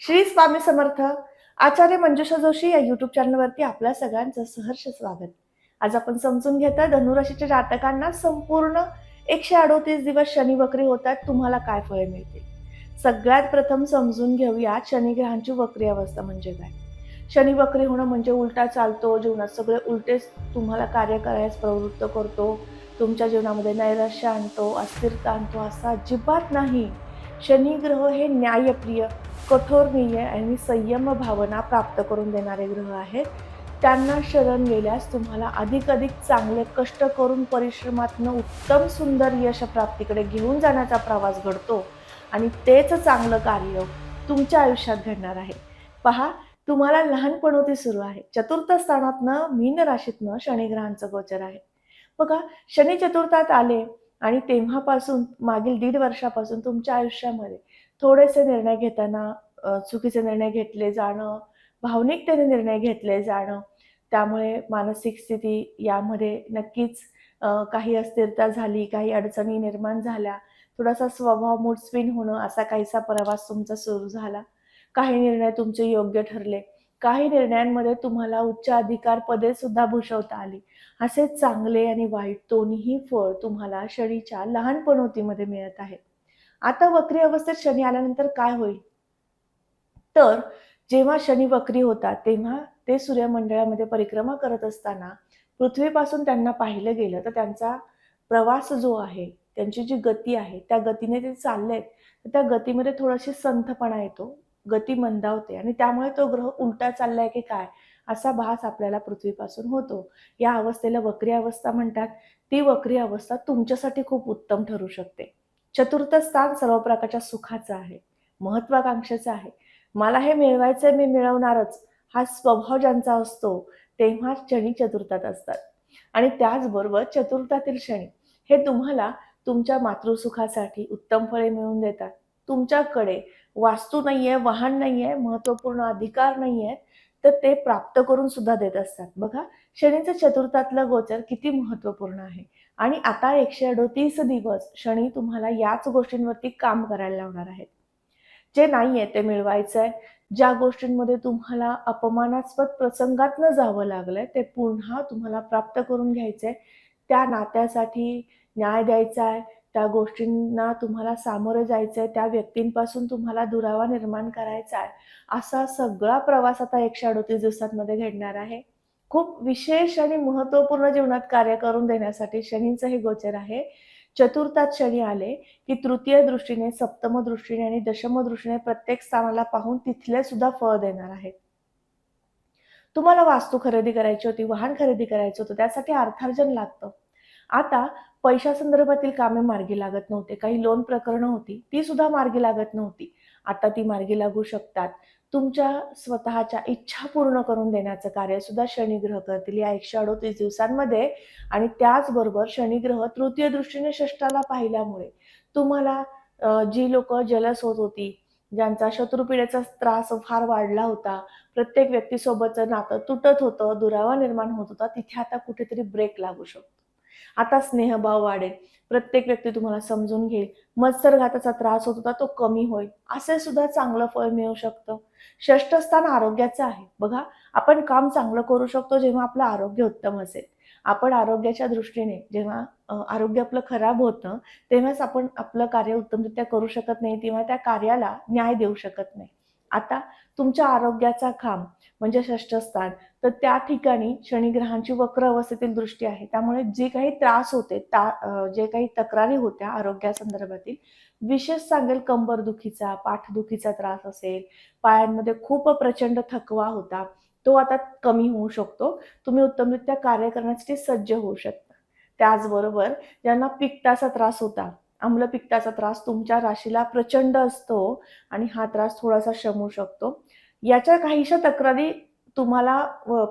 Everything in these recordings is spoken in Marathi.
श्री स्वामी समर्थ. आचार्य मंजुषा जोशी या युट्यूब चॅनलवरती आपल्या सगळ्यांचं सहर्ष स्वागत. आज आपण समजून घेता धनुराशीच्या जातकांना संपूर्ण 138 दिवस शनी वक्री होतात, तुम्हाला काय फळे मिळतील. सगळ्यात प्रथम समजून घेऊया शनी ग्रहांची वक्री अवस्था म्हणजे काय. शनी वक्री होणं म्हणजे उलटा चालतो, जीवनात सगळे उलटेच तुम्हाला कार्य करायला प्रवृत्त करतो, तुमच्या जीवनामध्ये नैराश्य आणतो, अस्थिरता आणतो, असं अजिबात नाही. शनी ग्रह हे न्यायप्रिय, कठोर न्याय आणि संयम भावना प्राप्त करून देणारे ग्रह आहेत. त्यांना शरण गेल्यास तुम्हाला अधिक चांगले कष्ट करून परिश्रमातनं उत्तम सुंदर यश प्राप्तीकडे घेऊन जाण्याचा प्रवास घडतो आणि तेच चांगलं कार्य तुमच्या आयुष्यात घडणार आहे. पहा, तुम्हाला लहानपणोती सुरू आहे. चतुर्थ स्थानातनं मीन राशीतनं शनी ग्रहांचं गोचर आहे. बघा, शनी चतुर्थात आले आणि तेव्हापासून मागील 1.5 वर्षापासून तुमच्या आयुष्यामध्ये थोडेसे निर्णय घेताना चुकीचे निर्णय घेतले जाणं, भावनिकतेने निर्णय घेतले जाणं, त्यामुळे मानसिक स्थिती यामध्ये नक्कीच काही अस्थिरता झाली, काही अडचणी निर्माण झाल्या, थोडासा स्वभाव मूड स्विंग होणं, असा काहीसा प्रवास तुमचा सुरू झाला. काही निर्णय तुमचे योग्य ठरले, काही निर्णयांमध्ये तुम्हाला उच्च अधिकार पदे सुद्धा भूषवता आली. असे चांगले आणि वाईट दोन्ही फळ तुम्हाला शनीच्या लहानपणोतीमध्ये मिळत आहे. आता वक्री अवस्थेत शनी आल्यानंतर काय होईल? तर जेव्हा शनी वक्री होतात, तेव्हा ते सूर्यमंडळामध्ये परिक्रमा करत असताना पृथ्वीपासून त्यांना पाहिलं गेलं तर त्यांचा प्रवास जो आहे, त्यांची जी गती आहे, त्या गतीने ते चाललेत, तर त्या गतीमध्ये थोडाशी संथपणा येतो, गती मंदावते आणि त्यामुळे तो ग्रह उलटा चाललाय की काय, असा भास आपल्याला पृथ्वीपासून होतो. या अवस्थेला वक्री अवस्था म्हणतात. ती वक्री अवस्था तुमच्यासाठी खूप उत्तम ठरू शकते. चतुर्थ स्थान सर्व प्रकारच्या सुखाचं आहे, महत्वाकांक्षेचं आहे. मला हे मिळवायचंय, मी मिळवणारच, हा स्वभाव ज्यांचा असतो, तेव्हा शनी चतुर्थात असतात. आणि त्याचबरोबर चतुर्थातील शनी हे तुम्हाला तुमच्या मातृसुखासाठी उत्तम फळे मिळवून देतात. तुमच्याकडे वास्तू नाहीये, वाहन नाहीये, महत्त्वपूर्ण अधिकार नाहीये, तर ते प्राप्त करून सुद्धा देत असतात. बघा, शनीचं चतुर्थातलं गोचर किती महत्त्वपूर्ण आहे. आणि आता 138 दिवस शनी तुम्हाला याच गोष्टींवरती काम करायला लावणार आहेत. जे नाहीये ते मिळवायचंय. ज्या गोष्टींमध्ये तुम्हाला अपमानास्पद प्रसंगातनं जावं लागलंय, ते पुन्हा तुम्हाला प्राप्त करून घ्यायचंय. त्या नात्यासाठी न्याय द्यायचा आहे. त्या गोष्टींना तुम्हाला सामोरं जायचंय. त्या व्यक्तींपासून तुम्हाला दुरावा निर्माण करायचा आहे. असा सगळा प्रवास आता 138 दिवसांमध्ये घडणार आहे. खूप विशेष आणि महत्त्वपूर्ण जीवनात कार्य करून देण्यासाठी शनींचं हे गोचर आहे. चतुर्थात शनी आले की तृतीय दृष्टीने, सप्तम दृष्टीने आणि दशम दृष्टीने प्रत्येक स्थानाला पाहून तिथले सुद्धा फळ देणार आहे. तुम्हाला वास्तू खरेदी करायची होती, वाहन खरेदी करायचं होतं, त्यासाठी अर्थार्जन लागतं. आता पैशासंदर्भातील कामे मार्गी लागत नव्हते. काही लोन प्रकरणं होती, ती सुद्धा मार्गी लागत नव्हती. आता ती मार्गी लागू शकतात. तुमच्या स्वतःच्या इच्छा पूर्ण करून देण्याचं कार्य सुद्धा शनिग्रह करतील या 138 दिवसांमध्ये. आणि त्याचबरोबर शनिग्रह तृतीय दृष्टीने षष्ठाला पाहिल्यामुळे तुम्हाला जी लोकं जलस होत होती, ज्यांचा शत्रुपीडेचा त्रास फार वाढला होता, प्रत्येक व्यक्तीसोबतचं नातं तुटत होतं, दुरावा निर्माण होत होता, तिथे आता कुठेतरी ब्रेक लागू शकतो. आता स्नेहभाव वाढेल, प्रत्येक व्यक्ती तुम्हाला समजून घेईल, मत्सरघाताचा त्रास होत होता तो कमी होईल, असे सुद्धा चांगलं फळ मिळू शकतं. षष्ठ स्थान आरोग्याचं आहे. बघा, आपण काम चांगलं करू शकतो जेव्हा आपलं आरोग्य उत्तम असेल. आपण आरोग्याच्या दृष्टीने जेव्हा आरोग्य आपलं खराब होतं, तेव्हाच आपण आपलं कार्य उत्तमरित्या करू शकत नाही, तेव्हा त्या कार्याला न्याय देऊ शकत नाही. आता तुमच्या आरोग्याचा खांब म्हणजे षष्ठ स्थान, तर त्या ठिकाणी शनिग्रहांची वक्र अवस्थेतील दृष्टी आहे. त्यामुळे जे काही त्रास होते, जे काही तक्रारी होत्या आरोग्यासंदर्भातील, विशेष सांगेल कंबरदुखीचा, पाठदुखीचा त्रास असेल, पायांमध्ये खूप प्रचंड थकवा होता, तो आता कमी होऊ शकतो. तुम्ही उत्तमरित्या कार्य करण्यासाठी सज्ज होऊ शकता. त्याचबरोबर ज्यांना पित्ताचा त्रास होता, आम्लपित्ताचा त्रास तुमच्या राशीला प्रचंड असतो आणि हा त्रास थोडासा शमू शकतो. याच्या काहीशा तक्रारी तुम्हाला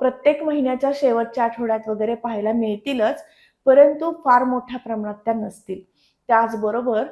प्रत्येक महिन्याच्या शेवटच्या आठवड्यात वगैरे पाहायला मिळतीलच, परंतु फार मोठ्या प्रमाणात त्या नसतील. त्याचबरोबर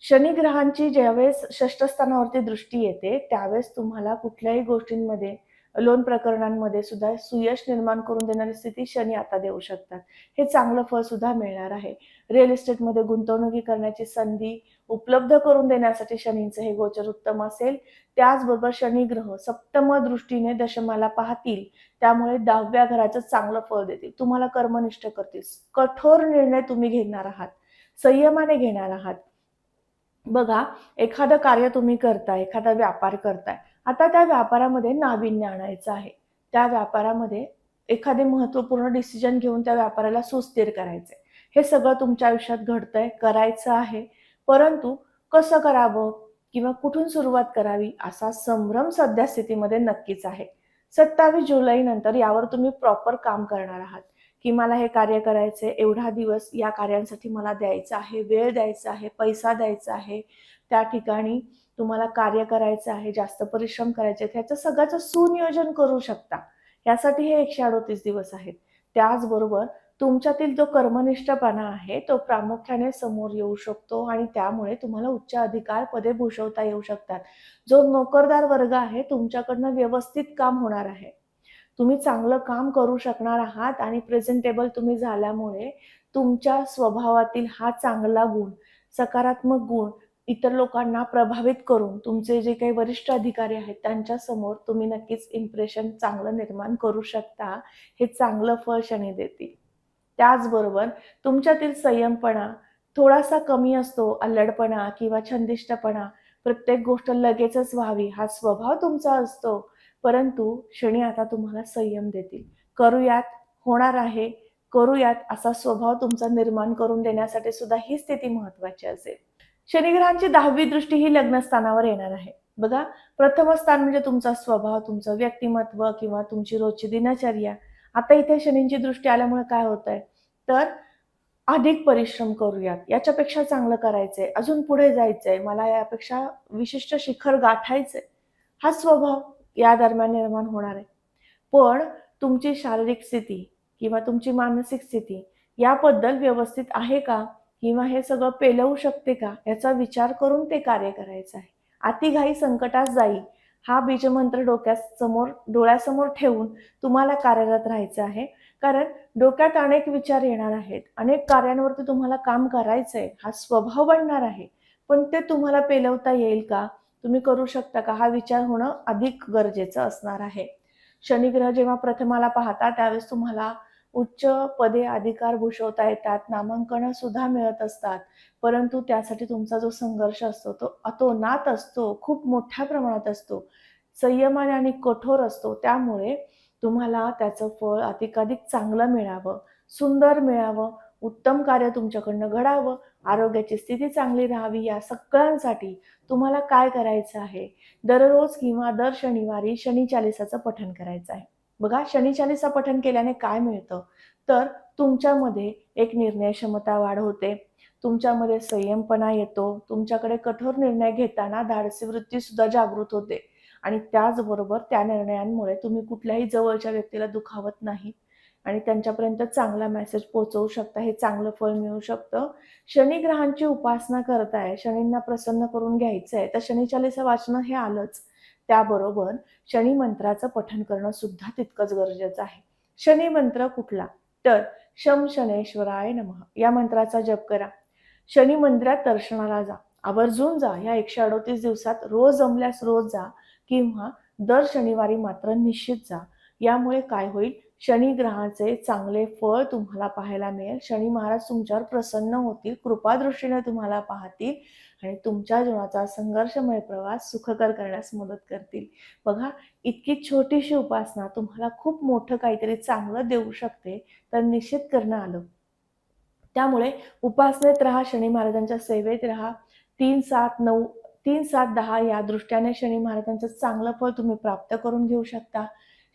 शनिग्रहांची ज्यावेळेस षष्ठ स्थानावरती दृष्टी येते, त्यावेळेस तुम्हाला कुठल्याही गोष्टींमध्ये लोन प्रकरणांमध्ये सुद्धा सुयश निर्माण करून देणारी स्थिती शनी आता देऊ शकतात. हे चांगलं फळ सुद्धा मिळणार आहे. रिअल इस्टेटमध्ये गुंतवणुकी करण्याची संधी उपलब्ध करून देण्यासाठी शनींचं हे गोचर उत्तम असेल. त्याचबरोबर शनी ग्रह सप्तम दृष्टीने दशमाला पाहतील, त्यामुळे 10व्या घराचं चांगलं फळ देतील. तुम्हाला कर्मनिष्ठ करतील. कठोर निर्णय तुम्ही घेणार आहात, संयमाने घेणार आहात. बघा, एखादं कार्य तुम्ही करताय, एखादा व्यापार करताय. आता त्या व्यापारामध्ये नाविन्य आणायचं आहे. त्या व्यापारामध्ये एखादे महत्त्वपूर्ण डिसिजन घेऊन त्या व्यापाराला सुस्थिर करायचंय. हे सगळं तुमच्या आयुष्यात घडतंय, करायचं आहे. परंतु कसं करावं किंवा कुठून सुरुवात करावी असा संभ्रम सध्या स्थितीमध्ये नक्कीच आहे. 27 जुलै नंतर यावर तुम्ही प्रॉपर काम करणार आहात, की मला हे कार्य करायचंय, एवढा दिवस या कार्यांसाठी मला द्यायचा आहे, वेळ द्यायचा आहे, पैसा द्यायचा आहे. त्या ठिकाणी तुम्हाला कार्य करायचं आहे, जास्त परिश्रम करायचे आहेत. ह्याचं सगळ्याचं सुनियोजन करू शकता. यासाठी हे 138 दिवस आहेत. त्याचबरोबर तुमच्यातील जो कर्मनिष्ठपणा आहे तो प्रामुख्याने समोर येऊ शकतो आणि त्यामुळे तुम्हाला उच्च अधिकार पदे भूषवता येऊ शकतात. जो नोकरदार वर्ग आहे तुमच्याकडनं व्यवस्थित काम होणार आहे. तुम्ही चांगलं काम करू शकणार आहात आणि प्रेझेंटेबल तुम्ही झाल्यामुळे तुमच्या स्वभावातील हा चांगला गुण, सकारात्मक गुण इतर लोकांना प्रभावित करून तुमचे जे काही वरिष्ठ अधिकारी आहेत त्यांच्यासमोर तुम्ही नक्कीच इम्प्रेशन चांगलं निर्माण करू शकता. हे चांगलं फळ शनी देतील. त्याचबरोबर तुमच्यातील संयमपणा थोडासा कमी असतो. अल्लडपणा किंवा छंदिष्टपणा, प्रत्येक गोष्ट लगेचच व्हावी हा स्वभाव तुमचा असतो. परंतु शनी आता तुम्हाला संयम देतील. करूयात, होणार आहे, करूयात असा स्वभाव तुमचा निर्माण करून देण्यासाठी सुद्धा ही स्थिती महत्त्वाची असेल. शनिग्रहांची 10वी दृष्टी ही लग्नस्थानावर येणार आहे. बघा, प्रथम स्थान म्हणजे तुमचा स्वभाव, तुमचं व्यक्तिमत्व किंवा तुमची रोजची दिनचर्या. आता इथे शनींची दृष्टी आल्यामुळे काय होतंय, तर अधिक परिश्रम करूयात, याच्यापेक्षा चांगलं करायचंय, अजून पुढे जायचंय, मला यापेक्षा विशिष्ट शिखर गाठायचंय, हा स्वभाव या दरम्यान निर्माण होणार आहे. पण तुमची शारीरिक स्थिती किंवा तुमची मानसिक स्थिती याबद्दल व्यवस्थित आहे का? किंवा हे सगळं पेलवू शकते का? याचा विचार करून ते कार्य करायचं आहे. अतिघाई संकटास जाई हा बीजमंत्र डोळ्यासमोर ठेवून तुम्हाला कार्यरत राहायचं आहे. कारण डोक्यात अनेक विचार येणार आहेत. अनेक कार्यांवरती तुम्हाला काम करायचंय. हा स्वभाव बनणार आहे. पण ते तुम्हाला पेलवता येईल का? तुम्ही करू शकता का? हा विचार होणं अधिक गरजेचं असणार आहे. शनिग्रह जेव्हा प्रथमाला पाहता त्यावेळेस तुम्हाला उच्च पदे, अधिकार भूषवता येतात, नामांकनं सुद्धा मिळत असतात. परंतु त्यासाठी तुमचा जो संघर्ष असतो तो अतोनात असतो, खूप मोठ्या प्रमाणात असतो. संयमाने आणि कठोर असतो. त्यामुळे तुम्हाला त्याचं फळ अधिकाधिक चांगलं मिळावं, सुंदर मिळावं, उत्तम कार्य तुमच्याकडनं घडावं, आरोग्याची स्थिती चांगली राहावी या सगळ्यांसाठी तुम्हाला काय करायचं आहे? दररोज किंवा दर शनिवारी शनी चालीसाचं पठण करायचं आहे. बघा, शनी चालीसा पठण केल्याने काय मिळतं, तर तुमच्यामध्ये एक निर्णय क्षमता वाढ तुमच्यामध्ये संयमपणा येतो, तुमच्याकडे कठोर निर्णय घेताना धाडसी वृत्ती सुद्धा जागृत होते आणि त्याचबरोबर त्या निर्णयांमुळे तुम्ही कुठल्याही जवळच्या व्यक्तीला दुखावत नाही आणि त्यांच्यापर्यंत चांगला मेसेज पोहोचवू शकता. हे चांगलं फळ मिळू शकतं. शनी ग्रहांची उपासना करताय, शनींना प्रसन्न करून घ्यायचंय, तर शनी चालीसा वाचणं हे आलंच. त्याबरोबर शनी मंत्राचं पठण करणं सुद्धा तितकंच गरजेचं आहे. शनी मंत्र कुठला? तर शम शनेश्वराय नमः या मंत्राचा जप करा. शनी मंदिरात दर्शनाला जा, आवर्जून जा. या 138 दिवसात रोज जमल्यास रोज जा किंवा दर शनिवारी मात्र निश्चित जा. यामुळे काय होईल, शनी ग्रहाचे चांगले फळ तुम्हाला पाहायला मिळेल. शनी महाराज तुमच्यावर प्रसन्न होतील, कृपादृष्टीने तुम्हाला पाहतील आणि तुमच्या जीवनाचा संघर्षमय प्रवास सुखकर करण्यास मदत करतील. बघा, इतकी छोटीशी उपासना तुम्हाला खूप मोठं काहीतरी चांगलं देऊ शकते, तर निश्चित करणं आलं. त्यामुळे उपासनेत राहा, शनी महाराजांच्या सेवेत राहा. 3-7-9 3-7-10 या दृष्ट्याने शनी महाराजांचं चांगलं फळ तुम्ही प्राप्त करून घेऊ शकता.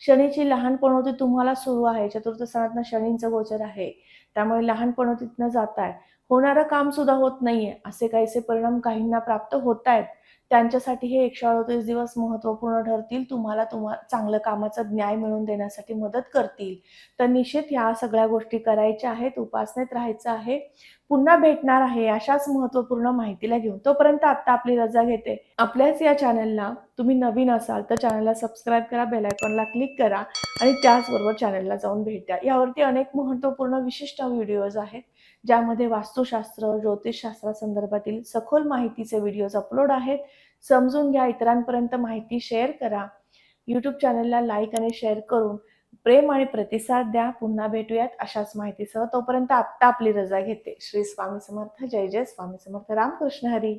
शनीची लहानपणोती तुम्हाला सुरू आहे. चतुर्थ स्थानातनं शनींचं गोचर आहे. त्यामुळे लहानपणोतीतनं जाताय. होणारं काम सुद्धा होत नाहीये. असे काहीसे परिणाम काहींना प्राप्त होत आहेत. त्यांच्यासाठी हे 138 दिवस महत्त्वपूर्ण ठरतील. तुम्हाला चांगलं कामाचं न्याय मिळवून देण्यासाठी मदत करतील. तर निश्चित ह्या सगळ्या गोष्टी करायच्या आहेत, उपासनेत राहायचं आहे. पुन्हा भेटणार आहे अशाच महत्त्वपूर्ण माहितीला घेऊन. तोपर्यंत आता आपली रजा घेते. आपल्याच या चॅनलला तुम्ही नवीन असाल तर चॅनलला सबस्क्राईब करा, बेल आयकॉनला क्लिक करा आणि त्याचबरोबर चॅनलला जाऊन भेट द्या. यावरती अनेक महत्त्वपूर्ण विशिष्ट व्हिडिओज आहेत, ज्यामध्ये वास्तुशास्त्र, ज्योतिषशास्त्रासंदर्भातील सखोल माहितीचे व्हिडिओज अपलोड आहेत. समजून घ्या, इतरांपर्यंत माहिती शेअर करा. YouTube चॅनलला लाईक आणि शेअर करून प्रेम आणि प्रतिसाद द्या. पुन्हा भेटूयात अशाच माहितीसह. तोपर्यंत आत्ता आपली रजा घेते. श्री स्वामी समर्थ. जय जय स्वामी समर्थ. रामकृष्ण हरी.